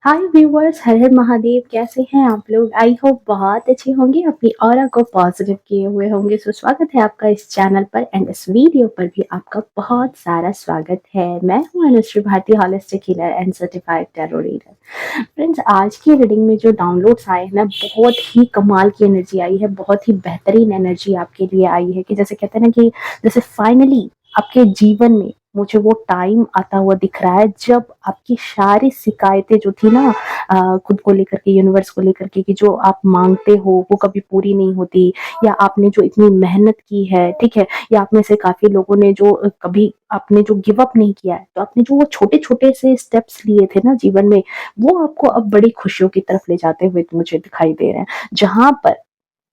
हाय viewers, हर हर महादेव। कैसे हैं आप लोग? आई होप बहुत अच्छे होंगे, अपनी ऑरा को पॉजिटिव किए हुए होंगे। सो स्वागत है आपका इस चैनल पर एंड इस वीडियो पर भी आपका बहुत सारा स्वागत है। मैं हूं Anushree Bharti, holistic healer and certified tarot reader. Friends, आज की रीडिंग में जो डाउनलोड्स आए हैं ना, बहुत ही कमाल की एनर्जी आई है, बहुत ही बेहतरीन एनर्जी आपके लिए आई है कि जैसे कहते हैं ना कि जैसे फाइनली आपके जीवन में मुझे वो टाइम आता हुआ दिख रहा है जब आपकी सारी शिकायतें जो थी ना, खुद को लेकर के, यूनिवर्स को लेकर के, कि जो आप मांगते हो वो कभी पूरी नहीं होती, या आपने जो इतनी मेहनत की है, ठीक है, या आप में से काफी लोगों ने जो कभी आपने जो गिव अप नहीं किया है, तो आपने जो वो छोटे छोटे से स्टेप्स लिए थे ना जीवन में, वो आपको अब बड़ी खुशियों की तरफ ले जाते हुए मुझे दिखाई दे रहे हैं। जहां पर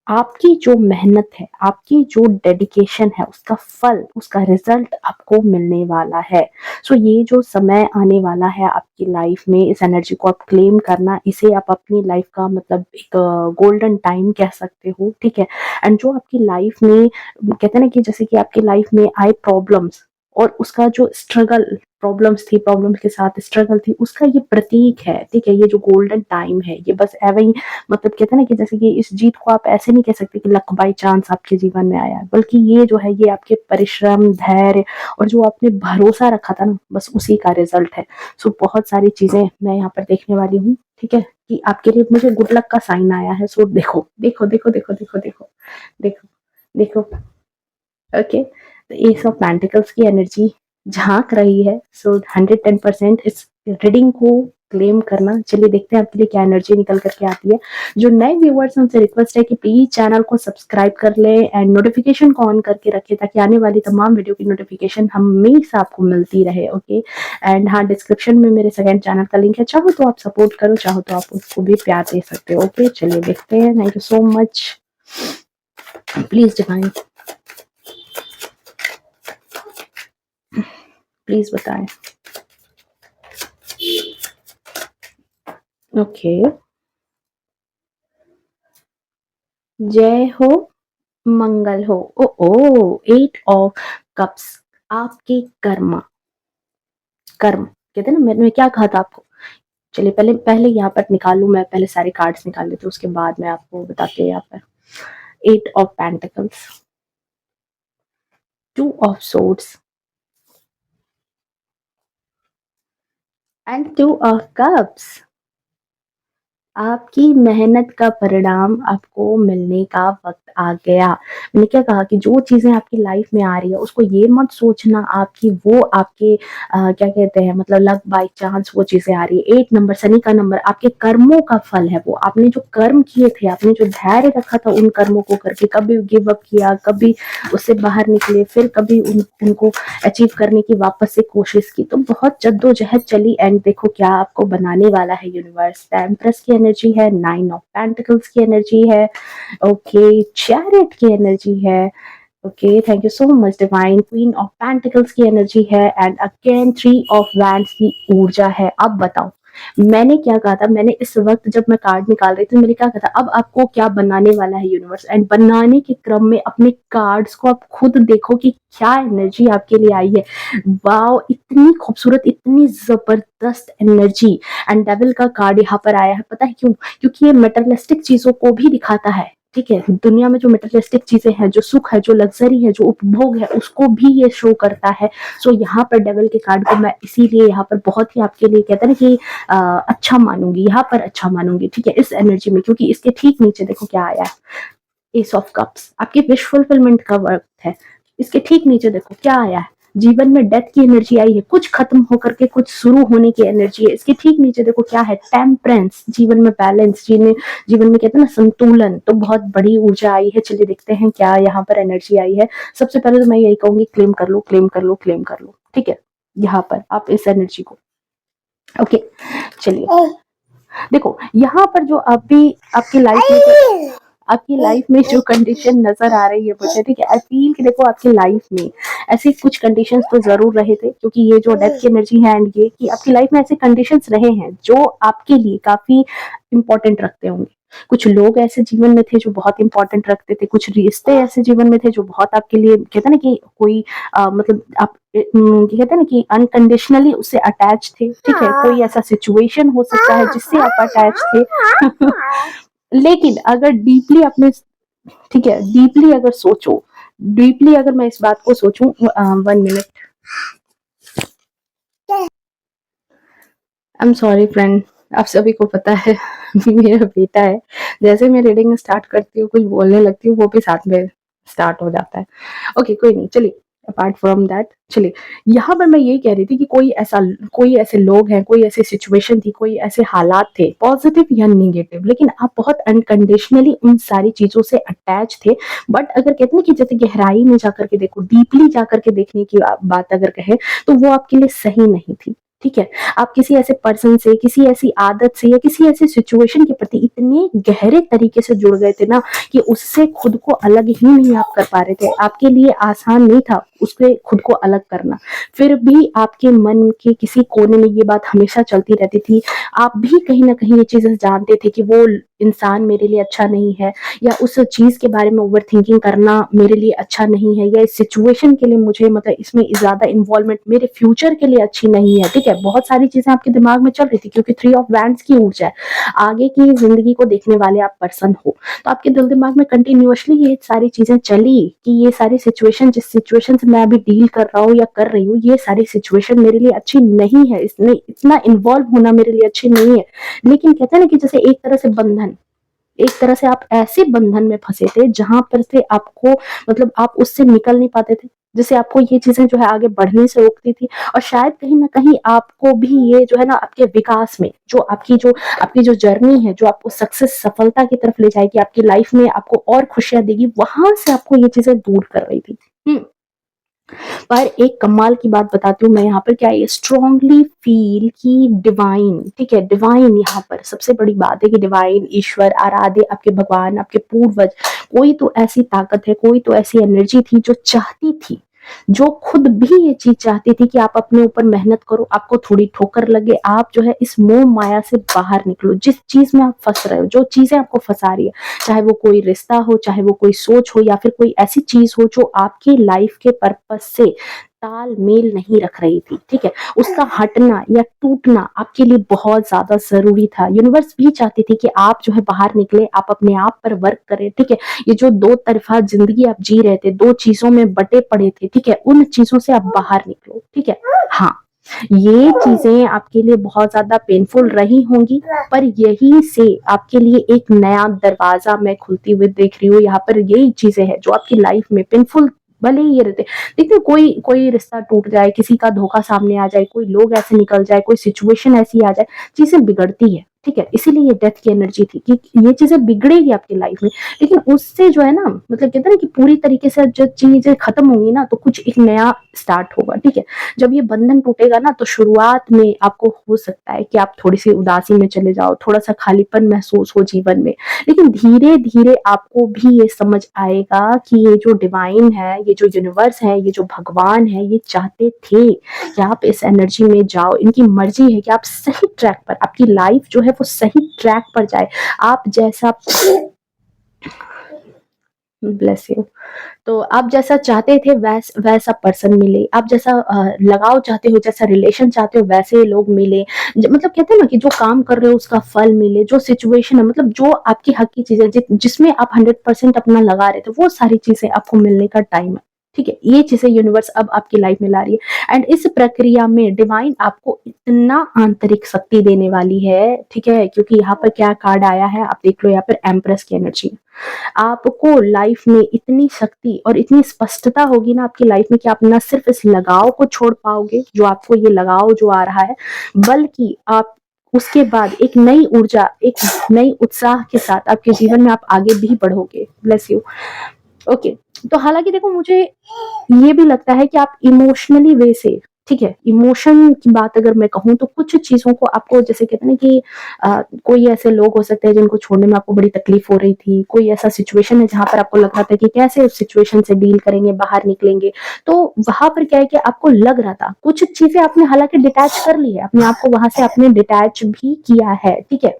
आपकी जो मेहनत है, आपकी जो डेडिकेशन है, उसका फल, उसका रिजल्ट आपको मिलने वाला है। सो ये जो समय आने वाला है आपकी लाइफ में, इस एनर्जी को आप क्लेम करना, इसे आप अपनी लाइफ का मतलब एक गोल्डन टाइम कह सकते हो, ठीक है। एंड जो आपकी लाइफ में कहते हैं ना कि जैसे कि आपकी लाइफ में आए प्रॉब्लम्स, और उसका जो स्ट्रगल, प्रॉब्लम्स थी, प्रॉब्लम्स के साथ स्ट्रगल थी, उसका ये प्रतीक है, ठीक है। ये जो गोल्डन टाइम है, ये बस एवं ही मतलब कहते हैं ना कि जैसे कि इस जीत को आप ऐसे नहीं कह सकते कि लक बाई चांस आपके जीवन में आया है, बल्कि ये जो है ये आपके परिश्रम, धैर्य और जो आपने भरोसा रखा था ना, बस उसी का रिजल्ट है। सो बहुत सारी चीजें मैं यहाँ पर देखने वाली हूँ, ठीक है, कि आपके लिए मुझे गुड लक का साइन आया है। सो देखो देखो देखो देखो देखो देखो देखो देखो। ओके, तो एस ऑफ पेंटिकल्स की एनर्जी झांक रही है। सो 110% इस रीडिंग को क्लेम करना। चलिए देखते हैं आपके लिए क्या एनर्जी निकल करके आती है। जो नए व्यूवर्स हैं उनसे रिक्वेस्ट है कि प्लीज चैनल को सब्सक्राइब कर ले एंड नोटिफिकेशन को ऑन करके रखें, ताकि आने वाली तमाम वीडियो की नोटिफिकेशन हमेशा आपको मिलती रहे। ओके, एंड हाँ, डिस्क्रिप्शन में मेरे सेकंड चैनल का लिंक है, चाहो तो आप सपोर्ट करो, चाहो तो आप उसको भी प्यार दे सकते हो। ओके, चलिए देखते हैं। Thank you so much. Please divine, please बताएं। ओके, जय हो, मंगल हो। ओ ओ, 8 ऑफ कप्स। आपके कर्म कहते हैं ना, मैंने क्या कहा था आपको। चलिए पहले पहले यहाँ पर निकालू, मैं पहले सारे कार्ड्स निकाल लेती हूँ, उसके बाद मैं आपको बताती हूँ। यहाँ पर 8 of pentacles, 2 of swords and 2 of cups. आपकी मेहनत का परिणाम आपको मिलने का वक्त आ गया। मैंने क्या कहा कि जो चीजें आपकी लाइफ में आ रही है, उसको ये मत सोचना आपकी वो आपके क्या कहते हैं, मतलब लक बाय चांस वो चीजें आ रही है। 8 नंबर, शनि का नंबर, आपके कर्मों का फल है वो। आपने जो कर्म किए थे, आपने जो धैर्य रखा था उन कर्मों को करके, कभी गिव अप किया, कभी उससे बाहर निकले, फिर कभी उनको अचीव करने की वापस से कोशिश की, तो बहुत जद्दोजहद चली एंड देखो क्या आपको बनाने वाला है यूनिवर्स। एम्प्रेस की एनर्जी है, 9 ऑफ पेंटिकल्स की एनर्जी है, ओके, चैरियट की एनर्जी है, okay, thank you so much divine. Queen of pentacles की एनर्जी है एंड अगेन 3 ऑफ वैंड्स की ऊर्जा है। अब बताओ मैंने क्या कहा था, मैंने इस वक्त जब मैं कार्ड निकाल रही थी, मैंने क्या कहा था, अब आपको क्या बनाने वाला है यूनिवर्स। एंड बनाने के क्रम में अपने कार्ड्स को आप खुद देखो कि क्या एनर्जी आपके लिए आई है। वाओ, इतनी खूबसूरत, इतनी जबरदस्त एनर्जी। एंड डेविल का कार्ड यहाँ पर आया है, पता है क्यों? क्योंकि ये मेटरलिस्टिक चीजों को भी दिखाता है, ठीक है। दुनिया में जो मेटेरियलिस्टिक चीजें हैं, जो सुख है, जो लग्जरी है, जो उपभोग है, उसको भी ये शो करता है। सो यहाँ पर डेविल के कार्ड को मैं इसीलिए यहाँ पर बहुत ही आपके लिए कहते हैं ना कि अच्छा मानूंगी, यहाँ पर अच्छा मानूंगी, ठीक है, इस एनर्जी में। क्योंकि इसके ठीक नीचे देखो क्या आया है, एस ऑफ कप्स। आपकी विश फुलफिलमेंट का वक्त है। इसके ठीक नीचे देखो क्या आया है, जीवन में डेथ की एनर्जी आई है, कुछ खत्म होकर के कुछ शुरू होने की एनर्जी है। इसके ठीक नीचे देखो क्या है, टेम्परेंस, जीवन में बैलेंस, जीवन में कहते हैं ना संतुलन। तो बहुत बड़ी ऊर्जा आई है। चलिए देखते हैं क्या यहाँ पर एनर्जी आई है। सबसे पहले तो मैं यही कहूंगी, क्लेम कर लो, क्लेम कर लो, क्लेम कर लो, ठीक है। यहाँ पर आप इस एनर्जी को, ओके, चलिए देखो यहाँ पर जो अभी आपकी लाइफ में जो कंडीशन नजर आ रही है मुझे, ठीक है, आई फील कि देखो आपकी लाइफ में ऐसे कुछ कंडीशंस तो जरूर रहे थे, क्योंकि ये जो डेथ की एनर्जी है एंड ये कि आपकी लाइफ में ऐसे कंडीशंस रहे हैं जो आपके लिए काफी इंपॉर्टेंट रखते होंगे। कुछ लोग ऐसे जीवन में थे जो बहुत इंपॉर्टेंट रखते थे, कुछ रिश्ते ऐसे जीवन में थे जो बहुत आपके लिए कहते हैं ना कि कोई मतलब आप कहते हैं ना कि अनकंडीशनली उससे अटैच थे, ठीक है? कोई ऐसा सिचुएशन हो सकता है जिससे आप अटैच थे। लेकिन अगर डीपली अपने ठीक है, डीपली अगर सोचो, डीपली अगर मैं इस बात को सोचूं 1 minute, I am sorry friend, आप सभी को पता है मेरा बेटा है, जैसे मैं रीडिंग स्टार्ट करती हूँ, कुछ बोलने लगती हूँ, वो भी साथ में स्टार्ट हो जाता है। ओके, कोई नहीं, चलिए अपार्ट फ्रॉम दैट, चलिए यहाँ पर मैं यही कह रही थी कि कोई ऐसे लोग हैं, कोई ऐसी सिचुएशन थी, कोई ऐसे हालात थे, पॉजिटिव या नेगेटिव, लेकिन आप बहुत अनकंडीशनली उन सारी चीजों से अटैच थे। बट अगर कहते हैं कि जैसे गहराई में जाकर के देखो, डीपली जाकर के देखने की बात अगर कहें, तो वो आपके लिए सही नहीं थी, ठीक है? आप किसी ऐसे पर्सन से, किसी ऐसी आदत से या किसी ऐसी सिचुएशन के प्रति इतने गहरे तरीके से जुड़ गए थे ना कि उससे खुद को अलग ही नहीं आप कर पा रहे थे। आपके लिए आसान नहीं था उससे खुद को अलग करना। फिर भी आपके मन के किसी कोने में ये बात हमेशा चलती रहती थी। आप भी कहीं न कहीं ये चीज़ें जानते थे कि वो इंसान मेरे लिए अच्छा नहीं है, या उस चीज़ के बारे में ओवरथिंकिंग करना मेरे लिए अच्छा नहीं है, या इस सिचुएशन के लिए मुझे मतलब इसमें ज़्यादा इन्वॉल्वमेंट मेरे फ्यूचर के लिए अच्छी नहीं है, ठीक है? बहुत सारी चीज़ें आपके दिमाग में चल रही थी क्योंकि 3 ऑफ वैंड्स की ऊर्जा है। आगे की ज़िंदगी को देखने वाले आप पर्सन हो, तो आपके दिल-दिमाग में कंटिन्यूअसली ये सारी चीज़ें चली कि ये सारी सिचुएशन, जिस सिचुएशन से मैं अभी डील कर रहा हूँ या कर रही हूँ, ये सारी सिचुएशन मेरे लिए अच्छी नहीं है, इसमें इतना इन्वॉल्व होना मेरे लिए अच्छी नहीं है। लेकिन कहते हैं ना कि जैसे एक तरह से बंधन, एक तरह से आप ऐसे बंधन में फंसे थे जहां पर से आपको मतलब आप उससे निकल नहीं पाते थे, जिससे आपको ये चीजें जो है आगे बढ़ने से रोकती थी, और शायद कहीं ना कहीं आपको भी ये जो है ना आपके विकास में, जो आपकी जो जर्नी है, जो आपको सक्सेस, सफलता की तरफ ले जाएगी, आपकी लाइफ में आपको और खुशियां देगी, वहां से आपको ये चीजें दूर कर रही थी। पर एक कमाल की बात बताती हूँ मैं यहाँ पर, क्या है, स्ट्रांगली फील कि डिवाइन, ठीक है, डिवाइन यहाँ पर सबसे बड़ी बात है कि डिवाइन, ईश्वर, आराध्य, आपके भगवान, आपके पूर्वज, कोई तो ऐसी ताकत है, कोई तो ऐसी एनर्जी थी जो चाहती थी, जो खुद भी ये चीज चाहती थी कि आप अपने ऊपर मेहनत करो, आपको थोड़ी ठोकर लगे, आप जो है इस मोह माया से बाहर निकलो, जिस चीज में आप फंस रहे हो, जो चीजें आपको फंसा रही है, चाहे वो कोई रिश्ता हो, चाहे वो कोई सोच हो, या फिर कोई ऐसी चीज हो जो आपकी लाइफ के पर्पस से तालमेल नहीं रख रही थी, ठीक है, उसका हटना या टूटना आपके लिए बहुत ज्यादा जरूरी था। यूनिवर्स भी चाहती थी कि आप जो है बाहर निकले, आप अपने आप पर वर्क करें, ठीक है। ये जो दो तरफा जिंदगी आप जी रहे थे, दो चीजों में बटे पड़े थे, ठीक है, उन चीजों से आप बाहर निकलो, ठीक है। हाँ, ये चीजें आपके लिए बहुत ज्यादा पेनफुल रही होंगी, पर यही से आपके लिए एक नया दरवाजा मैं खुलती हुई देख रही हूँ। यहाँ पर यही चीजें हैं जो आपकी लाइफ में पेनफुल भले ही ये रहते, देखिए कोई कोई रिश्ता टूट जाए, किसी का धोखा सामने आ जाए, कोई लोग ऐसे निकल जाए, कोई सिचुएशन ऐसी आ जाए, चीजें बिगड़ती है, ठीक है। इसीलिए ये डेथ की एनर्जी थी कि ये चीजें बिगड़ेगी आपकी लाइफ में, लेकिन उससे जो है ना, मतलब कहते हैं ना कि पूरी तरीके से जब चीजें खत्म होंगी ना, तो कुछ एक नया स्टार्ट होगा, ठीक है। जब ये बंधन टूटेगा ना, तो शुरुआत में आपको हो सकता है कि आप थोड़ी सी उदासी में चले जाओ, थोड़ा सा खालीपन महसूस हो जीवन में, लेकिन धीरे धीरे आपको भी ये समझ आएगा कि ये जो डिवाइन है, ये जो यूनिवर्स है, ये जो भगवान है, ये चाहते थे कि आप इस एनर्जी में जाओ। इनकी मर्जी है कि आप सही ट्रैक पर, आपकी लाइफ जो है वो सही ट्रैक पर जाए। आप जैसा, ब्लेस यू, तो आप जैसा चाहते थे वैसा पर्सन मिले, आप जैसा लगाव चाहते हो, जैसा रिलेशन चाहते हो, वैसे लोग मिले, मतलब कहते हैं ना कि जो काम कर रहे हो उसका फल मिले, जो सिचुएशन है, मतलब जो आपकी हक की चीजें जिसमें आप 100% अपना लगा रहे थे, वो सारी चीजें आपको मिलने का टाइम है, ठीक है। ये चीजें यूनिवर्स अब आपकी लाइफ में ला रही है, एंड इस प्रक्रिया में डिवाइन आपको इतना आंतरिक शक्ति देने वाली है, ठीक है, क्योंकि यहाँ पर क्या कार्ड आया है आप देख लो, यहाँ पर एम्प्रेस की एनर्जी। आपको लाइफ में इतनी शक्ति और इतनी स्पष्टता होगी ना आपकी लाइफ में कि आप ना सिर्फ इस लगाव को छोड़ पाओगे, जो आपको ये लगाव जो आ रहा है, बल्कि आप उसके बाद एक नई ऊर्जा, एक नई उत्साह के साथ आपके जीवन में आप आगे भी बढ़ोगे। Bless you. ओके, तो हालांकि देखो, मुझे ये भी लगता है कि आप इमोशनली वे से, ठीक है, इमोशन की बात अगर मैं कहूँ तो कुछ चीजों को आपको, जैसे कहते हैं ना कि कोई ऐसे लोग हो सकते हैं जिनको छोड़ने में आपको बड़ी तकलीफ हो रही थी, कोई ऐसा सिचुएशन है जहां पर आपको लग रहा था कि कैसे उस सिचुएशन से डील करेंगे, बाहर निकलेंगे, तो वहां पर क्या है कि आपको लग रहा था, कुछ चीजें आपने हालांकि डिटैच कर ली है, अपने आप को वहां से आपने डिटैच भी किया है, ठीक है।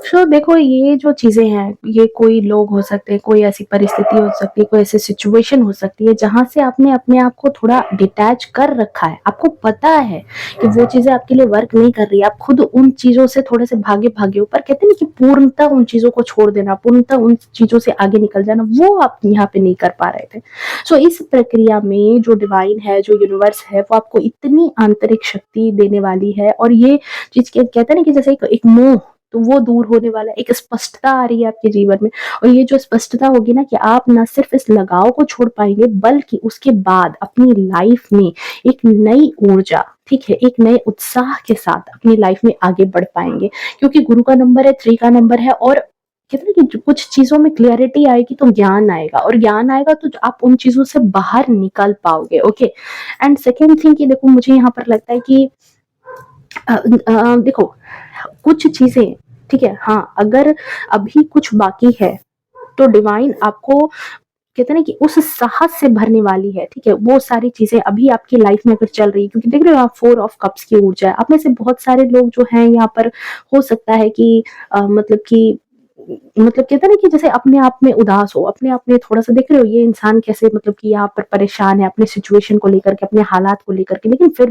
सो देखो ये जो चीज़ें हैं, ये कोई लोग हो सकते हैं, कोई ऐसी परिस्थिति हो सकती है, कोई ऐसी सिचुएशन हो सकती है जहाँ से आपने अपने आप को थोड़ा डिटैच कर रखा है। आपको पता है कि वो चीज़ें आपके लिए वर्क नहीं कर रही है। आप खुद उन चीज़ों से थोड़े से भागे-भागे हो, पर कहते हैं ना कि पूर्णतः उन चीज़ों को छोड़ देना, पूर्णतः उन चीज़ों से आगे निकल जाना, वो आप यहाँ पे नहीं कर पा रहे थे। सो इस प्रक्रिया में जो डिवाइन है, जो यूनिवर्स है, वो आपको इतनी आंतरिक शक्ति देने वाली है, और ये चीज़ कहते हैं ना कि जैसे एक मोह, तो वो दूर होने वाला है, एक स्पष्टता आ रही है आपके जीवन में। और ये जो स्पष्टता होगी ना, कि आप ना सिर्फ इस लगाव को छोड़ पाएँगे, बल्कि उसके बाद अपनी लाइफ में एक नई ऊर्जा, ठीक है, एक नए उत्साह के साथ अपनी लाइफ में आगे बढ़ पाएँगे। क्योंकि गुरु का नंबर है, 3 का नंबर है, और कहते हैं ना कि कुछ चीज़ों में क्लैरिटी आएगी तो ज्ञान आएगा, और ज्ञान आएगा तो आप उन चीज़ों से बाहर निकल पाओगे, ओके। एंड सेकंड थिंग कि देखो, मुझे यहाँ पर लगता है कि देखो, कुछ चीज़ें, ठीक है, हाँ, अगर अभी कुछ बाकी है, तो डिवाइन आपको कहते हैं ना कि उस साहस से भरने वाली है, ठीक है? वो सारी चीज़ें अभी आपकी लाइफ में अगर चल रही है, क्योंकि देख रहे हो आप 4 ऑफ कप्स की ऊर्जा है। आप में से बहुत सारे लोग जो हैं यहाँ पर, हो सकता है कि मतलब कि कहते हैं ना कि जैसे अपने आप में उदास हो, अपने आप में थोड़ा-सा, देख रहे हो ये इंसान कैसे, मतलब कि यहाँ पर परेशान है अपने सिचुएशन को लेकर के, अपने हालात को लेकर के, लेकिन फिर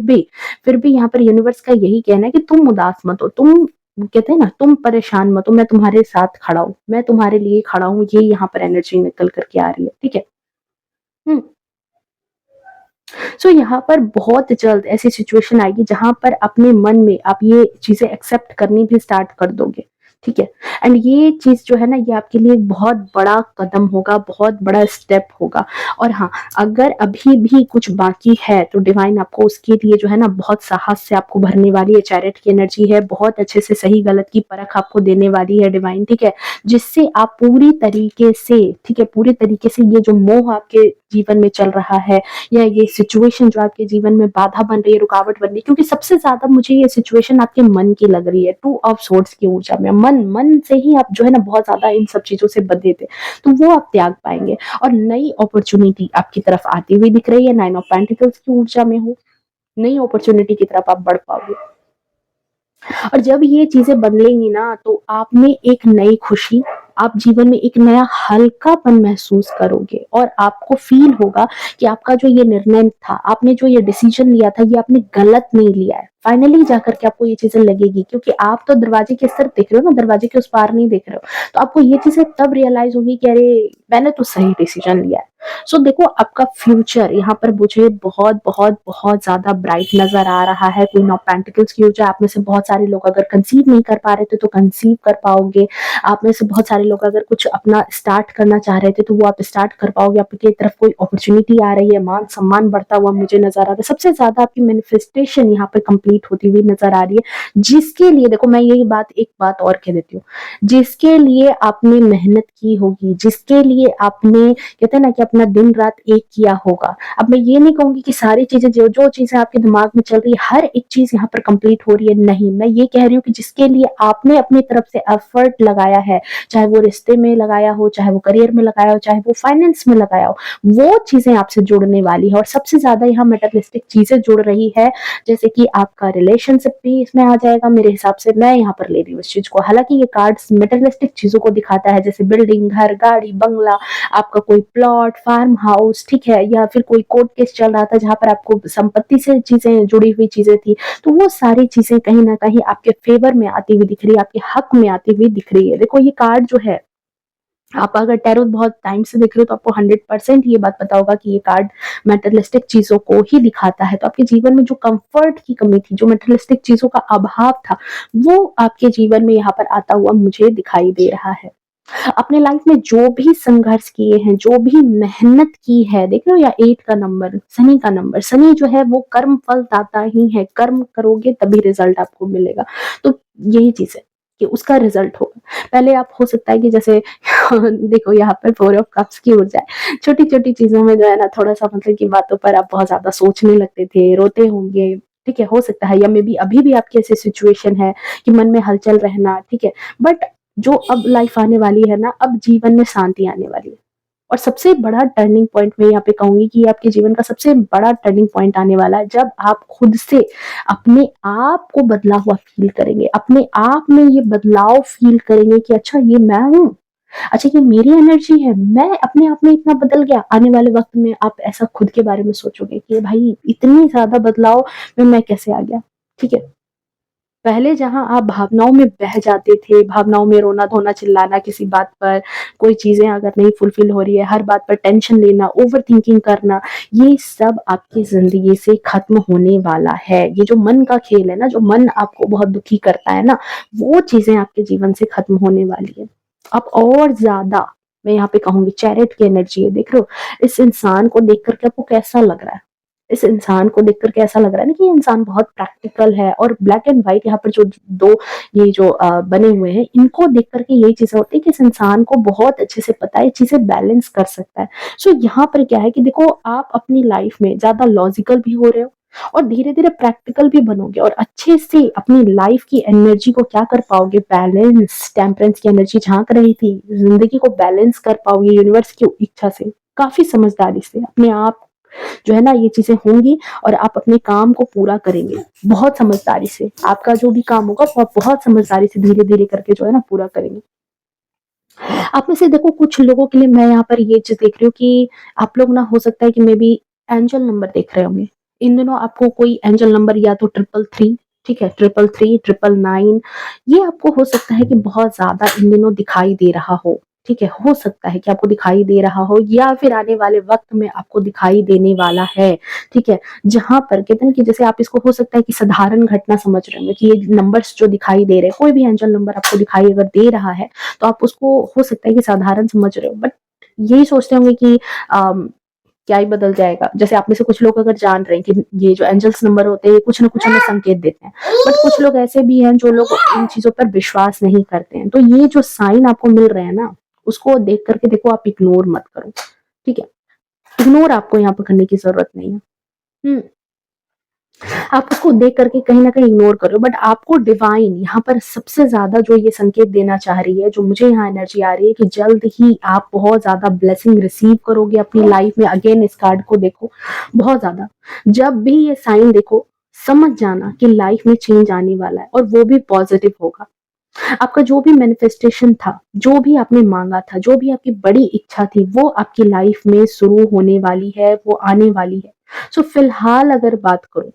भी यहाँ पर यूनिवर्स का यही कहना है कि तुम उदास मत हो, तुम, कहते हैं ना, तुम परेशान मत हो, मैं तुम्हारे साथ खड़ा हूँ, मैं तुम्हारे लिए खड़ा हूँ, ये यहाँ पर एनर्जी निकल कर के आ रही है, ठीक है? हुँ। सो यहाँ पर बहुत जल्द ऐसी सिचुएशन आएगी जहाँ पर अपने मन में आप ये चीज़ें एक्सेप्ट करनी भी स्टार्ट कर दोगे, ठीक है? एंड ये चीज़ जो है ना, ये आपके लिए एक बहुत बड़ा कदम होगा, बहुत बड़ा स्टेप होगा। और हाँ, अगर अभी भी कुछ बाकी है, तो डिवाइन आपको उसके लिए जो है ना, बहुत साहस से आपको भरने वाली है, चैरियट की एनर्जी है, बहुत अच्छे से सही-गलत की परख आपको देने वाली है डिवाइन, ठीक है? जिससे आप पूरी तरीके से, ठीक है, पूरी तरीके से ये जो मोह आपके जीवन में चल रहा है, या ये सिचुएशन जो आपके जीवन में बाधा बन रही है, रुकावट बन रही है, क्योंकि सबसे ज़्यादा मुझे ये सिचुएशन आपके मन की लग रही है, 2 ऑफ सोर्ड्स की ऊर्जा में। मन से ही आप जो है ना, बहुत ज़्यादा इन सब चीज़ों से बंधे थे, तो वो आप त्याग पाएँगे, और नई अपॉर्च्युनिटी आपकी तरफ आती हुई दिख रही है, 9 ऑफ पेंटिकल्स की ऊर्जा में हो, नई अपॉर्च्युनिटी की तरफ आप बढ़ पाओगे। और जब ये चीज़ें बदलेंगी ना, तो आप में एक नई खुशी, आप जीवन में एक नया हल्कापन महसूस करोगे, और आपको फ़ील होगा कि आपका जो ये निर्णय था, आपने जो ये डिसीज़न लिया था, ये आपने गलत नहीं लिया है। फाइनली जाकर के आपको ये चीज़ें लगेगी, क्योंकि आप तो दरवाजे के इस तरफ देख रहे हो ना, दरवाजे के उस पार नहीं देख रहे हो। तो आपको ये चीज़ें तब रियलाइज़ होगी कि अरे! मैंने तो सही डिसीज़न लिया है। सो देखो, आपका फ्यूचर यहाँ पर मुझे बहुत, बहुत, बहुत ज़्यादा ब्राइट नज़र आ रहा है। क्वीन ऑफ पेंटिकल्स की ऊर्जा, आप में से बहुत सारे लोग अगर कंसीव नहीं कर पा रहे थे, तो कंसीव कर पाओगे। आप में से बहुत सारे लोग अगर कुछ अपना स्टार्ट करना चाह रहे थे, तो वो आप स्टार्ट कर पाओगे। आपकी तरफ कोई अपॉर्च्युनिटी आ रही है, मान-सम्मान बढ़ता हुआ मुझे नज़र आ रहा है। सबसे ज़्यादा आपकी मैनिफेस्टेशन यहाँ पे कंप्लीट होती हुई नज़र आ रही है, जिसके लिए देखो, मैं यही बात, एक बात और कह देती हूँ, जिसके लिए आपने मेहनत की होगी, जिसके लिए आपने, कहते हैं ना कि अपना दिन-रात एक किया होगा। अब मैं ये नहीं कहूँगी कि सारी चीज़ें, जो चीज़ें आपके दिमाग में चल रही है, हर एक चीज़ यहाँ पर कंप्लीट हो रही है, नहीं। मैं ये कह रही हूँ कि जिसके लिए आपने अपनी तरफ से एफर्ट लगाया है, चाहे वो रिश्ते में लगाया हो, चाहे वो करियर में लगाया हो, चाहे वो फाइनेंस में लगाया हो, वो चीज़ें आपसे जुड़ने वाली है। और सबसे ज़्यादा यहाँ मटेरियलिस्टिक चीज़ें जुड़ रही है, जैसे कि आपका रिलेशनशिप भी इसमें आ जाएगा मेरे हिसाब से, मैं यहाँ पर ले रही हूँ इस चीज़ को। हालाँकि ये कार्ड्स मटेरियलिस्टिक चीज़ों को दिखाता है, जैसे बिल्डिंग, घर, गाड़ी, बंगला, आपका कोई प्लॉट, फार्म हाउस, ठीक है, या फिर कोई कोर्ट केस चल रहा था जहाँ पर आपको संपत्ति से चीज़ें जुड़ी हुई चीज़ें थी, तो वो सारी चीज़ें कहीं न कहीं आपके फ़ेवर में आती हुई दिख रही है, आपके हक में आती हुई दिख रही है। देखो, ये कार्ड जो है, आप अगर टैरो बहुत टाइम से देख रहे हो, तो आपको 100% ये बात पता होगा कि ये कार्ड मटेरियलिस्टिक चीज़ों को ही दिखाता है। तो आपके जीवन में जो कम्फर्ट की कमी थी, जो मटेरियलिस्टिक चीज़ों का अभाव था, वो आपके जीवन में यहाँ पर आता हुआ मुझे दिखाई दे रहा है। अपने लाइफ में जो भी संघर्ष किए हैं, जो भी मेहनत की है, देख लो, या 8 का नंबर, शनि का नंबर, शनि जो है वो कर्म फल दाता ही है, कर्म करोगे तभी रिजल्ट आपको मिलेगा। तो यही चीज़ है कि उसका रिजल्ट होगा। पहले आप, हो सकता है कि जैसे देखो, यहाँ पर 4 ऑफ कप्स की ऊर्जा है, छोटी-छोटी चीज़ों में जो है ना, थोड़ा-सा मतलब की बातों पर आप बहुत ज़्यादा सोचने लगते थे, रोते होंगे, ठीक है, हो सकता है, या मे बी अभी भी आपकी ऐसी सिचुएशन है कि मन में हलचल रहना, ठीक है। बट जो अब लाइफ आने वाली है ना, अब जीवन में शांति आने वाली है। और सबसे बड़ा टर्निंग पॉइंट मैं यहाँ पे कहूँगी कि आपके जीवन का सबसे बड़ा टर्निंग पॉइंट आने वाला है जब आप खुद से अपने आप को बदला हुआ फ़ील करेंगे। अपने आप में ये बदलाव फ़ील करेंगे कि अच्छा ये मैं हूँ, अच्छा ये मेरी एनर्जी है, मैं अपने आप में इतना बदल गया। आने वाले वक़्त में आप ऐसा खुद के बारे में सोचोगे कि भाई इतनी ज़्यादा बदलाव में मैं कैसे आ गया, ठीक है? पहले जहाँ आप भावनाओं में बह जाते थे, भावनाओं में रोना-धोना, चिल्लाना किसी बात पर, कोई चीज़ें अगर नहीं फुलफ़िल हो रही है, हर बात पर टेंशन लेना, ओवरथिंकिंग करना, ये सब आपकी ज़िंदगी से खत्म होने वाला है। ये जो मन का खेल है ना, जो मन आपको बहुत दुखी करता है ना, वो चीज़ें आपके जीवन से खत्म होने वाली है। अब और ज़्यादा मैं यहाँ पे कहूँगी चैरिट की एनर्जी है, देख रहे हो? इस इंसान को देख कर के आपको कैसा लग रहा है? इस इंसान को देख कर के ऐसा लग रहा है ना कि ये इंसान बहुत प्रैक्टिकल है और ब्लैक एंड व्हाइट यहाँ पर जो 2 ये जो बने हुए हैं, इनको देख कर के यही चीज़ें होती है कि इस इंसान को बहुत अच्छे से पता है, चीज़ें बैलेंस कर सकता है। सो यहाँ पर क्या है कि देखो आप अपनी लाइफ में ज़्यादा लॉजिकल भी हो रहे हो और धीरे-धीरे प्रैक्टिकल भी बनोगे और अच्छे से अपनी लाइफ की एनर्जी को क्या कर पाओगे बैलेंस, टेम्परेंस की एनर्जी झाँक रही थी, ज़िंदगी को बैलेंस कर पाओगे यूनिवर्स की इच्छा से, काफ़ी समझदारी से अपने आप जो है ना ये चीज़ें होंगी और आप अपने काम को पूरा करेंगे, बहुत समझदारी से। आपका जो भी काम होगा वो आप बहुत समझदारी से धीरे-धीरे करके जो है ना पूरा करेंगे। आप में से देखो कुछ लोगों के लिए मैं यहाँ पर ये चीज़ देख रही हूँ कि आप लोग ना हो सकता है कि मे बी एंजल नंबर देख रहे होंगे। इन दिनों आपको कोई एंजल नंबर या तो 333 ठीक है, 333, 999 ये आपको हो सकता है कि बहुत ज़्यादा इन दिनों दिखाई दे रहा हो। ठीक है, हो सकता है कि आपको दिखाई दे रहा हो या फिर आने वाले वक़्त में आपको दिखाई देने वाला है। ठीक है, जहाँ पर कहते हैं ना कि जैसे आप इसको हो सकता है कि साधारण घटना समझ रहे होंगे कि ये नंबर्स जो दिखाई दे रहे हैं, कोई भी एंजल नंबर आपको दिखाई अगर दे रहा है तो आप उसको हो सकता है कि साधारण समझ रहे हो बट यही सोचते होंगे कि क्या ही बदल जाएगा। जैसे आप में से कुछ लोग अगर जान रहे हैं कि ये जो एंजल्स नंबर होते हैं ये कुछ ना कुछ हमें संकेत देते हैं बट कुछ लोग ऐसे भी हैं जो लोग इन चीज़ों पर विश्वास नहीं करते हैं। तो ये जो साइन आपको मिल रहे हैं ना उसको देख करके देखो आप इग्नोर मत करो, ठीक है? इग्नोर आपको यहाँ पे करने की ज़रूरत नहीं है। हुँ। आप उसको देख करके कहीं न कहीं इग्नोर कर रहे हो बट आपको डिवाइन यहाँ पर सबसे ज़्यादा जो ये संकेत देना चाह रही है, जो मुझे यहाँ एनर्जी आ रही है कि जल्द ही आप बहुत ज़्यादा ब्लेसिंग रिसीव करोगे अपनी लाइफ में। अगेन इस कार्ड को देखो, बहुत ज़्यादा। जब भी ये साइन देखो, समझ जाना कि लाइफ में चेंज आने वाला है और वो भी पॉजिटिव होगा। आपका जो भी मैनिफेस्टेशन था, जो भी आपने माँगा था, जो भी आपकी बड़ी इच्छा थी, वो आपकी लाइफ में शुरू होने वाली है, वो आने वाली है। सो फिलहाल अगर बात करूँ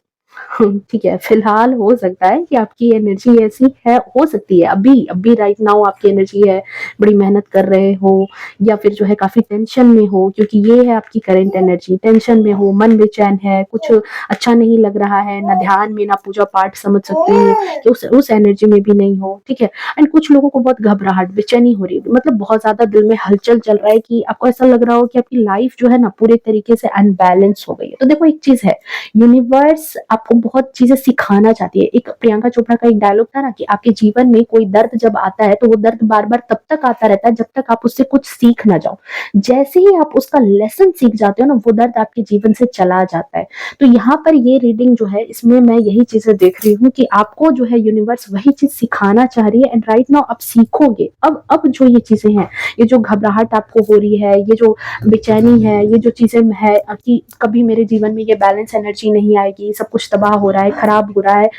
ठीक है, फिलहाल हो सकता है कि आपकी एनर्जी ऐसी है हो सकती है अभी राइट नाउ आपकी एनर्जी है, बड़ी मेहनत कर रहे हो या फिर जो है काफ़ी टेंशन में हो क्योंकि ये है आपकी करंट एनर्जी, टेंशन में हो, मन बेचैन है, कुछ अच्छा नहीं लग रहा है, ना ध्यान में, ना पूजा-पाठ समझ सकते हो कि उस एनर्जी में भी नहीं हो, ठीक है? एंड कुछ लोगों को बहुत घबराहट, बेचैनी हो रही है, मतलब बहुत ज़्यादा दिल में हलचल चल रहा है कि आपको ऐसा लग रहा हो कि आपकी लाइफ जो है ना पूरे तरीके से अनबैलेंस हो गई है। तो देखो एक चीज़ है, यूनिवर्स आपको बहुत चीज़ें सिखाना चाहती है। एक प्रियंका चोपड़ा का एक डायलॉग था ना कि आपके जीवन में कोई दर्द जब आता है तो वो दर्द बार-बार तब तक आता रहता है जब तक आप उससे कुछ सीख ना जाओ। जैसे ही आप उसका लेसन सीख जाते हो ना वो दर्द आपके जीवन से चला जाता है। तो यहाँ पर ये रीडिंग जो है इसमें मैं यही चीज़ें देख रही हूँ कि आपको जो है यूनिवर्स वही चीज़ सिखाना चाह रही है एंड राइट नाउ आप सीखोगे। अब जो ये चीज़ें हैं, ये जो घबराहट आपको हो रही है, ये जो बेचैनी है, ये जो चीज़ें है कि कभी मेरे जीवन में ये बैलेंस एनर्जी नहीं आएगी, सब कुछ तबाह हो रहा है, खराब हो रहा है।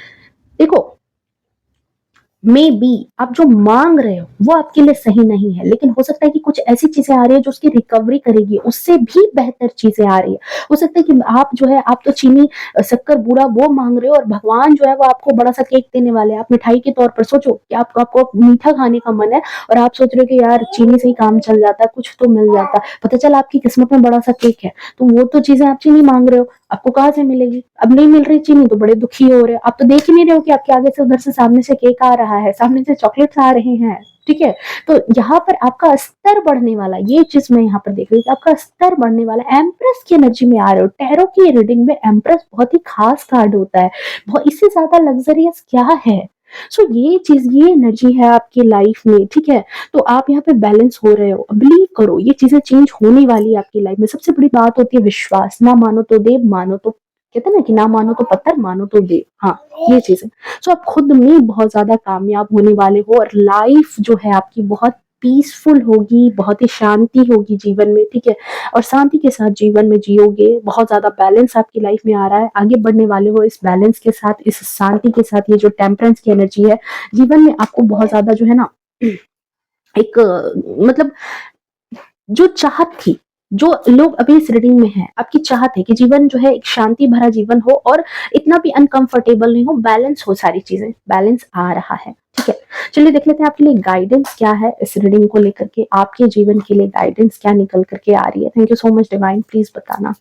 देखो मे बी आप जो माँग रहे हो वो आपके लिए सही नहीं है, लेकिन हो सकता है कि कुछ ऐसी चीज़ें आ रही है जो उसकी रिकवरी करेगी, उससे भी बेहतर चीज़ें आ रही है। हो सकता है कि आप जो है आप तो चीनी शक्कर बूरा वो माँग रहे हो और भगवान जो है वो आपको बड़ा-सा केक देने वाले हैं। आप मिठाई के तौर पर सोचो कि आपको आपको मीठा खाने का मन है और आप सोच रहे हो कि यार चीनी से ही काम चल जाता है, कुछ तो मिल जाता। पता चला आपकी किस्मत में बड़ा-सा केक है, तो वो तो चीज़ें आप चीनी माँग रहे हो, आपको कहाँ से मिलेगी? अब नहीं मिल रही चीनी तो बड़े दुखी हो रहे हो। आप तो देख ही नहीं रहे हो कि आपके आगे से उधर से सामने से केक आ रहा है, सामने से चॉकलेट्स आ रहे हैं, ठीक है? तो यहाँ पर आपका स्तर बढ़ने वाला है, ये चीज़ मैं यहाँ पर देख रही हूँ कि आपका स्तर बढ़ने वाला है। एम्प्रेस की एनर्जी में आ रहे हो। टैरो की रीडिंग में एम्प्रेस बहुत ही खास कार्ड होता है। बहुत इससे ज़्यादा लग्ज़रियस क्या है? सो ये चीज़ ये एनर्जी है आपकी लाइफ में, ठीक है? तो आप यहाँ पे बैलेंस हो रहे हो। बिलीव करो ये चीज़ें चेंज होने वाली है आपकी लाइफ में। सबसे बड़ी बात होती है विश्वास, ना मानो तो देव, मानो तो कहते हैं ना कि ना मानो तो पत्थर, मानो तो देव। हाँ, ये चीज़ है। सो आप खुद में बहुत ज़्यादा कामयाब होने वाले हो और लाइफ जो है आपकी बहुत पीसफुल होगी, बहुत ही शांति होगी जीवन में, ठीक है। और शांति के साथ जीवन में जियोगे, बहुत ज़्यादा बैलेंस आपकी लाइफ में आ रहा है, आगे बढ़ने वाले हो इस बैलेंस के साथ, इस शांति के साथ। ये जो टेम्परेंस की एनर्जी है जीवन में, आपको बहुत ज़्यादा जो है ना एक मतलब जो चाहत थी, जो लोग अभी इस रीडिंग में है, आपकी चाहत है कि जीवन जो है एक शांति भरा जीवन हो और इतना भी अनकंफर्टेबल नहीं हो, बैलेंस हो, सारी चीजें बैलेंस आ रहा है, ठीक है। चलिए देख लेते हैं आपके लिए गाइडेंस क्या है इस रीडिंग को लेकर के, आपके जीवन के लिए गाइडेंस क्या निकल करके आ रही है। Thank you so much divine, please बताना।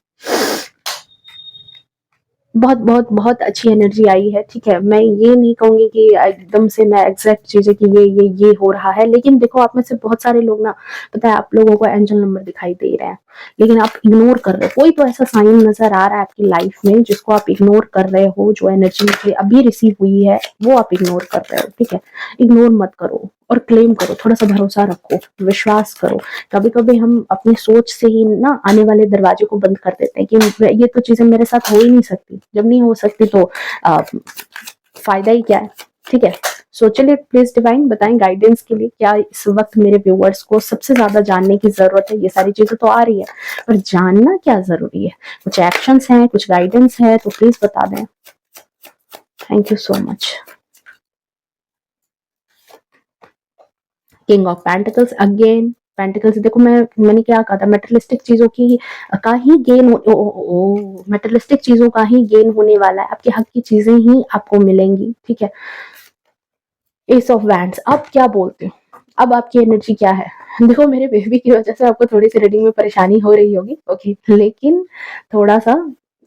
बहुत बहुत बहुत अच्छी एनर्जी आई है, ठीक है। मैं ये नहीं कहूंगी कि एकदम से मैं एग्जैक्ट चीजें कि ये हो रहा है, लेकिन देखो आप में से बहुत सारे लोग ना, पता है आप लोगों को एंजल नंबर दिखाई दे रहे हैं, लेकिन आप इग्नोर कर रहे हो। कोई तो ऐसा साइन नजर आ रहा है आपकी लाइफ में जिसको आप इग्नोर कर रहे हो, जो एनर्जी मुझे अभी रिसीव हुई है वो आप इग्नोर कर रहे हो, ठीक है। इग्नोर मत करो और क्लेम करो, थोड़ा सा भरोसा रखो, विश्वास करो। कभी कभी हम अपनी सोच से ही ना आने वाले दरवाजे को बंद कर देते हैं कि ये तो चीजें मेरे साथ हो ही नहीं सकती, जब नहीं हो सकती तो आ, फायदा ही क्या है, ठीक है। सो चलिए प्लीज डिवाइन बताएं गाइडेंस के लिए क्या इस वक्त मेरे व्यूअर्स को सबसे ज्यादा जानने की जरूरत है। ये सारी चीजें तो आ रही है, पर जानना क्या जरूरी है, कुछ एक्शंस हैं, कुछ गाइडेंस है, तो प्लीज बता दें। Thank you so much. King of pentacles again. Pentacles देखो, मैंने क्या कहा था, मेटेरियलिस्टिक चीजों की का ही गेन, मेटेरियलिस्टिक चीजों का ही गेन होने वाला है, आपके हक की चीजें ही आपको मिलेंगी, ठीक है। एस ऑफ वैंड्स, अब क्या बोलते हो, अब आपकी एनर्जी क्या है। देखो मेरे बेबी की वजह से आपको थोड़ी सी रीडिंग में परेशानी हो रही होगी, ओके, लेकिन थोड़ा सा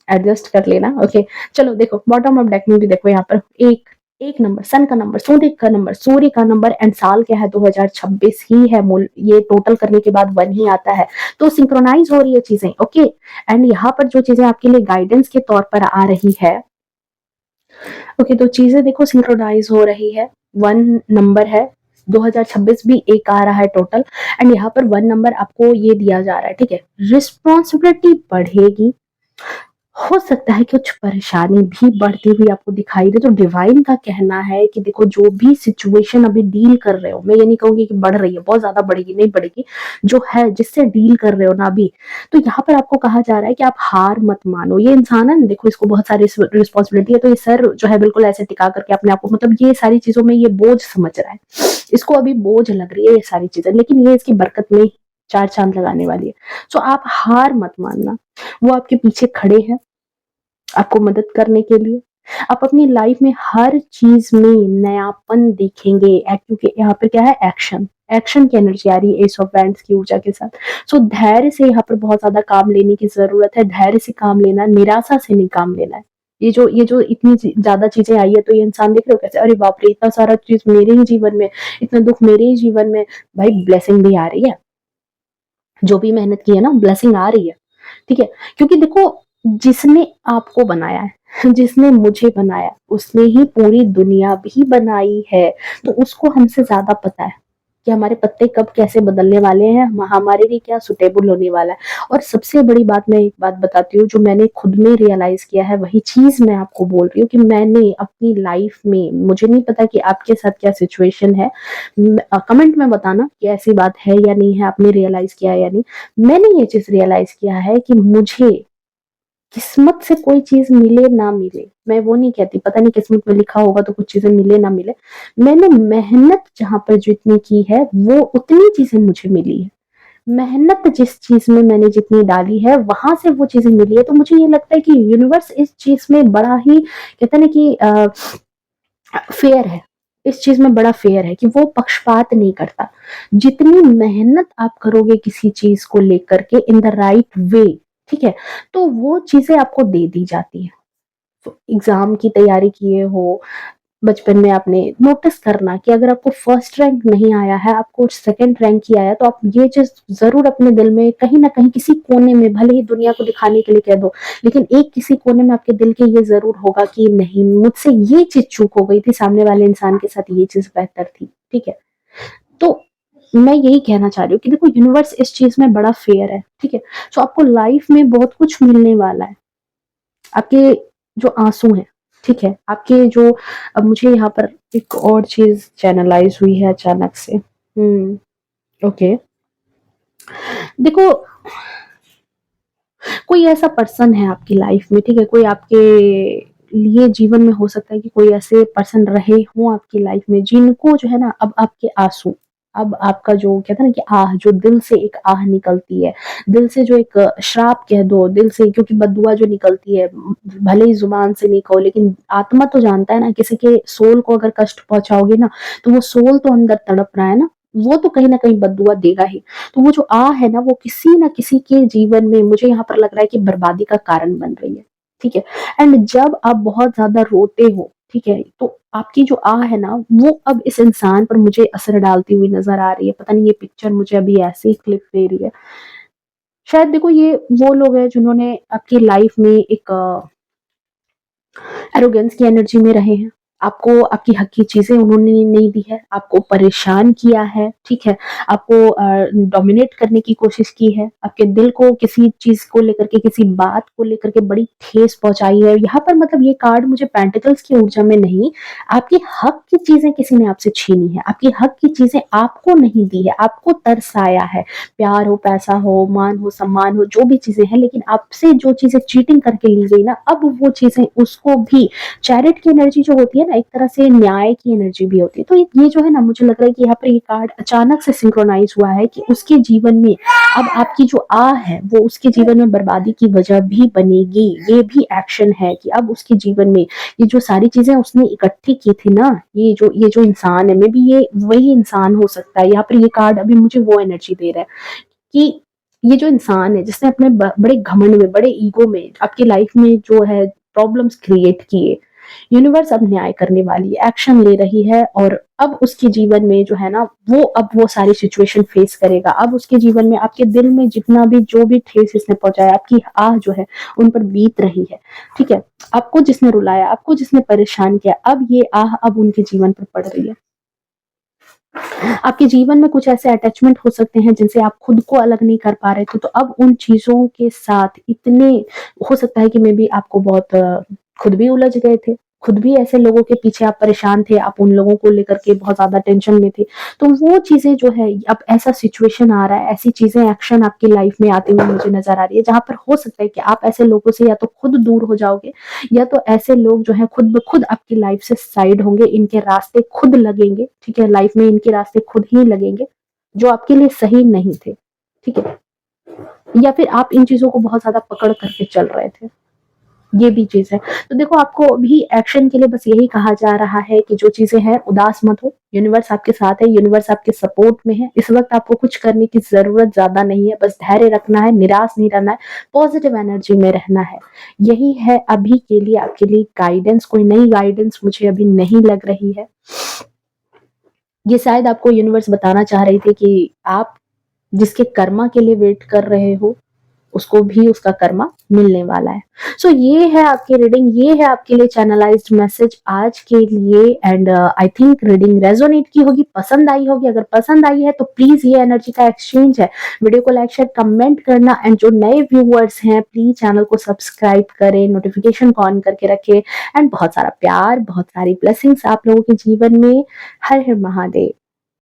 एडजस्ट कर लेना, ओके। चलो देखो बॉटम ऑफ डेक में भी देखो, यहाँ पर एक एक नंबर, सन का नंबर, सूर्य का नंबर एंड साल क्या है, 2026 ही है मूल, ये टोटल करने के बाद 1 ही आता है, तो सिंक्रोनाइज हो रही है चीजें, ओके। एंड यहाँ पर जो चीजें आपके लिए गाइडेंस के तौर पर आ रही है, ओके, तो चीजें देखो सिंक्रोनाइज हो रही है। 1 नंबर है, 2026 भी एक आ रहा है टोटल, एंड यहाँ पर 1 नंबर आपको ये दिया जा रहा है, ठीक है। रिस्पॉन्सिबिलिटी बढ़ेगी, हो सकता है कि कुछ परेशानी भी बढ़ती हुई आपको दिखाई दे, तो डिवाइन का कहना है कि देखो जो भी सिचुएशन अभी डील कर रहे हो, मैं ये नहीं कहूंगी कि बढ़ रही है, बहुत ज्यादा बढ़ेगी नहीं, बढ़ेगी, जो है जिससे डील कर रहे हो ना अभी, तो यहाँ पर आपको कहा जा रहा है कि आप हार मत मानो। ये इंसान है ना, देखो इसको बहुत सारी रिस्पॉन्सिबिलिटी है, तो ये सर जो है बिल्कुल ऐसे टिका करके अपने आप को, मतलब ये सारी चीजों में ये बोझ समझ रहा है, इसको अभी बोझ लग रही है ये सारी चीजें, लेकिन ये इसकी बरकत में 4 चांद लगाने वाली है। सो आप हार मत मानना, वो आपके पीछे खड़े हैं आपको मदद करने के लिए। आप अपनी लाइफ में हर चीज में नयापन देखेंगे, क्योंकि यहाँ पर क्या है, एक्शन, एक्शन की एनर्जी आ रही है एस ऑफ वैंड्स की ऊर्जा के साथ। सो धैर्य से यहाँ पर बहुत ज्यादा काम लेने की जरूरत है, धैर्य से काम लेना, निराशा से नहीं काम लेना है। ये जो इतनी ज्यादा चीजें आई है, तो ये इंसान देख रहे हो कैसे, अरे बाप रे इतना सारा चीज मेरे ही जीवन में, इतना दुख मेरे ही जीवन में, भाई ब्लेसिंग भी आ रही है, जो भी मेहनत की है ना ब्लेसिंग आ रही है, ठीक है। क्योंकि देखो जिसने आपको बनाया है, जिसने मुझे बनाया, उसने ही पूरी दुनिया भी बनाई है, तो उसको हमसे ज्यादा पता है कि हमारे पत्ते कब कैसे बदलने वाले हैं, हमारे लिए क्या सुटेबल होने वाला है। और सबसे बड़ी बात, मैं एक बात बताती हूँ जो मैंने खुद में रियलाइज किया है, वही चीज मैं आपको बोल रही हूँ कि मैंने अपनी लाइफ में, मुझे नहीं पता कि आपके साथ क्या सिचुएशन है, कमेंट में बताना कि ऐसी बात है या नहीं है, आपने रियलाइज किया या नहीं। मैंने ये चीज रियलाइज किया है कि मुझे किस्मत से कोई चीज मिले ना मिले, मैं वो नहीं कहती पता नहीं किस्मत में लिखा होगा तो कुछ चीजें मिले ना मिले, मैंने मेहनत जहां पर जितनी की है वो उतनी चीजें मुझे मिली है। मेहनत जिस चीज में मैंने जितनी डाली है वहां से वो चीजें मिली है, तो मुझे ये लगता है कि यूनिवर्स इस चीज में बड़ा ही, कहते ना कि फेयर है, इस चीज में बड़ा फेयर है कि वो पक्षपात नहीं करता। जितनी मेहनत आप करोगे किसी चीज को लेकर के इन द राइट वे, ठीक है, तो वो चीजें आपको दे दी जाती है। तो एग्जाम की तैयारी किए हो, बचपन में आपने नोटिस करना कि अगर आपको फर्स्ट रैंक नहीं आया है, आपको सेकंड रैंक ही आया, तो आप ये चीज जरूर अपने दिल में कहीं ना कहीं किसी कोने में, भले ही दुनिया को दिखाने के लिए कह दो, लेकिन एक किसी कोने में आपके दिल के ये जरूर होगा कि नहीं मुझसे ये चीज चूक हो गई थी, सामने वाले इंसान के साथ ये चीज बेहतर थी, ठीक है। तो मैं यही कहना चाह रही हूँ कि देखो यूनिवर्स इस चीज में बड़ा फेयर है, ठीक है। तो आपको लाइफ में बहुत कुछ मिलने वाला है, आपके जो आंसू हैं, ठीक है, आपके जो, अब मुझे यहाँ पर एक और चीज चैनलाइज हुई है अचानक से, ओके। देखो, कोई ऐसा पर्सन है आपकी लाइफ में, ठीक है? कोई आपके लिए जीवन में हो सकता है कि कोई ऐसे पर्सन रहे हों आपकी लाइफ में जिनको जो है ना अब आपके आँसू, अब आपका जो कहते हैं ना कि आह, जो दिल से एक आह निकलती है, दिल से जो एक श्राप कह दो, दिल से क्योंकि बददुआ जो निकलती है, भले ही ज़ुबान से नहीं कहो लेकिन आत्मा तो जानता है ना, किसी के सोल को अगर कष्ट पहुँचाओगे ना, तो वो सोल तो अंदर तड़प रहा है ना, वो तो कहीं न कहीं बददुआ देगा ही। तो वो जो आह है ना, वो किसी न किसी के जीवन में मुझे यहाँ पर लग रहा है कि बर्बादी का कारण बन रही है, ठीक है? एंड जब आप बहुत ज़्यादा रोते हो, ठीक है? तो आपकी जो आह है ना, वो अब इस इंसान पर मुझे असर डालती हुई नज़र आ रही है। पता नहीं ये पिक्चर मुझे अभी ऐसे ही क्लिप दे रही है। शायद देखो ये वो लोग हैं जिन्होंने आपकी लाइफ में एक एरोगेंस की एनर्जी में रहे हैं। आपको आपकी हक की चीज़ें उन्होंने नहीं दी है, आपको परेशान किया है, ठीक है? आपको डोमिनेट करने की कोशिश की है, आपके दिल को किसी चीज़ को लेकर के, किसी बात को लेकर के बड़ी ठेस पहुँचाई है। यहाँ पर मतलब ये कार्ड मुझे पेंटिकल्स की ऊर्जा में नहीं, आपके हक की चीज़ें किसी ने आपसे छीनी है, आपकी हक की चीज़ें आपको नहीं दी है, आपको तरसाया है। प्यार हो, पैसा हो, मान हो, सम्मान हो, जो भी चीज़ें हैं, लेकिन आपसे जो चीज़ें चीटिंग करके ली गई ना, अब वो चीज़ें उसको भी चैरिट की एनर्जी जो होती है ना, एक तरह से न्याय की एनर्जी भी होती है। तो ये जो है ना, मुझे लग रहा है कि यहाँ पर ये कार्ड अचानक से सिंक्रोनाइज़ हुआ है कि उसके जीवन में अब आपकी जो आह है, वो उसके जीवन में बर्बादी की वजह भी बनेगी। ये भी एक्शन है कि अब उसके जीवन में ये जो सारी चीज़ें उसने इकट्ठी की थी ना, ये जो इंसान है, मेबी ये वही इंसान हो सकता है। यहाँ पर ये कार्ड अभी मुझे वो एनर्जी दे रहा है कि ये जो इंसान है जिसने अपने बड़े घमंड में, बड़े ईगो में आपकी लाइफ में जो है प्रॉब्लम्स क्रिएट किए, यूनिवर्स अब न्याय करने वाली है, एक्शन ले रही है और अब उसके जीवन में जो है ना, वो अब वो सारी सिचुएशन फेस करेगा। अब उसके जीवन में आपके दिल में जितना भी जो भी ठेस इसने पहुंचाया, आपकी आह जो है उन पर बीत रही है, ठीक है? आपको जिसने रुलाया, आपको जिसने परेशान किया, अब ये आह अब उनके जीवन पर पड़ रही है। आपके जीवन में कुछ ऐसे अटैचमेंट हो सकते हैं जिनसे आप खुद को अलग नहीं कर पा रहे थे, तो अब उन चीज़ों के साथ इतने हो सकता है कि मे बी आपको बहुत खुद भी उलझ गए थे, खुद भी ऐसे लोगों के पीछे आप परेशान थे, आप उन लोगों को लेकर के बहुत ज़्यादा टेंशन में थे। तो वो चीज़ें जो है अब ऐसा सिचुएशन आ रहा है, ऐसी चीज़ें एक्शन आपकी लाइफ में आती हुई मुझे नज़र आ रही है, जहाँ पर हो सकता है कि आप ऐसे लोगों से या तो खुद दूर हो जाओगे या तो ऐसे लोग जो हैं खुद ब खुद आपकी लाइफ से साइड होंगे, इनके रास्ते खुद लगेंगे, ठीक है? लाइफ में इनके रास्ते खुद ही लगेंगे, जो आपके लिए सही नहीं थे, ठीक है? या फिर आप इन चीज़ों को बहुत ज़्यादा पकड़ करके चल रहे थे। ये भी चीज़ है। तो देखो आपको अभी एक्शन के लिए बस यही कहा जा रहा है कि जो चीज़ें हैं उदास मत हो, यूनिवर्स आपके साथ है, यूनिवर्स आपके सपोर्ट में है। इस वक़्त आपको कुछ करने की ज़रूरत ज़्यादा नहीं है, बस धैर्य रखना है, निराश नहीं रहना है, पॉज़िटिव एनर्जी में रहना है। यही है अभी के लिए आपके लिए गाइडेंस, कोई नई गाइडेंस मुझे अभी नहीं लग रही है। ये शायद आपको यूनिवर्स बताना चाह रही थी कि आप जिसके कर्मा के लिए वेट कर रहे हो, उसको भी उसका कर्मा मिलने वाला है। सो ये है आपकी रीडिंग, ये है आपके लिए चैनलाइज्ड मैसेज आज के लिए and I think reading resonate की होगी, पसंद आई होगी। अगर पसंद आई है तो प्लीज़ ये एनर्जी का एक्सचेंज है। वीडियो को लाइक, शेयर, कमेंट करना एंड जो नए व्यूअर्स हैं प्लीज़ चैनल को सब्सक्राइब करें, नोटिफ़िकेशन को ऑन करके रखें एंड बहुत सारा प्यार, बहुत सारी ब्लेसिंग्स आप लोगों के जीवन में। हर हर महादेव।